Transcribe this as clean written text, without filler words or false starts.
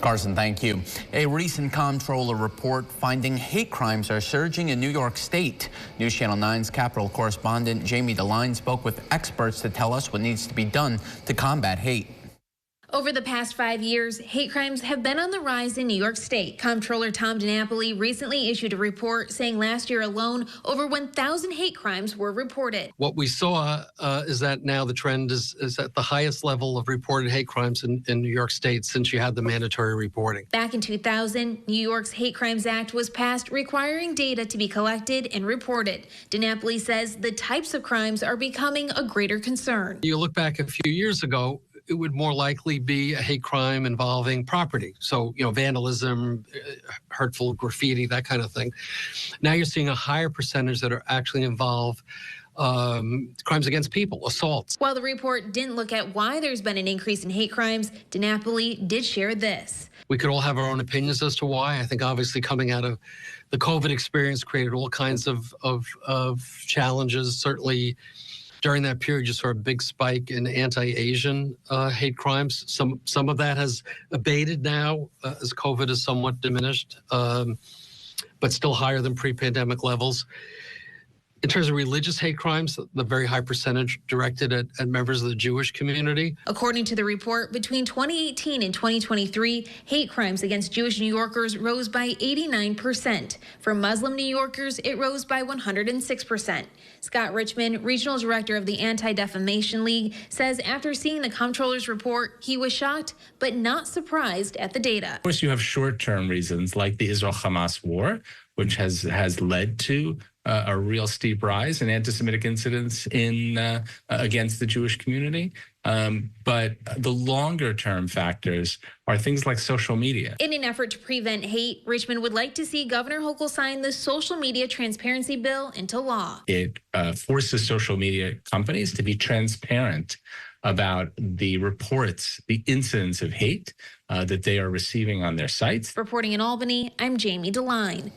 Carson, thank you. A recent comptroller report finding hate crimes are surging in New York State. News Channel 9's Capitol correspondent Jamie DeLine spoke with experts to tell us what needs to be done to combat hate. Over the past 5 years, hate crimes have been on the rise in New York State. Comptroller Tom DiNapoli recently issued a report saying last year alone, over 1,000 hate crimes were reported. What we saw is that now the trend is at the highest level of reported hate crimes in New York State since you had the mandatory reporting. Back in 2000, New York's Hate Crimes Act was passed requiring data to be collected and reported. DiNapoli says the types of crimes are becoming a greater concern. You look back a few years ago, it would more likely be a hate crime involving property. So, vandalism, hurtful graffiti, that kind of thing. Now you're seeing a higher percentage that are actually involve crimes against people, assaults. While the report didn't look at why there's been an increase in hate crimes, DiNapoli did share this. We could all have our own opinions as to why. I think obviously coming out of the COVID experience created all kinds of challenges. Certainly during that period, you saw a big spike in anti-Asian hate crimes. Some of that has abated now as COVID is somewhat diminished, but still higher than pre-pandemic levels. In terms of religious hate crimes, the very high percentage directed at members of the Jewish community. According to the report, between 2018 and 2023, hate crimes against Jewish New Yorkers rose by 89%. For Muslim New Yorkers, it rose by 106%. Scott Richmond, regional director of the Anti-Defamation League, says after seeing the comptroller's report, he was shocked but not surprised at the data. Of course, you have short-term reasons like the Israel-Hamas war, which has led to a real steep rise in anti-Semitic incidents against the Jewish community. But the longer-term factors are things like social media. In an effort to prevent hate, Richmond would like to see Governor Hochul sign the social media transparency bill into law. It forces social media companies to be transparent about the reports, the incidents of hate that they are receiving on their sites. Reporting in Albany, I'm Jamie DeLine.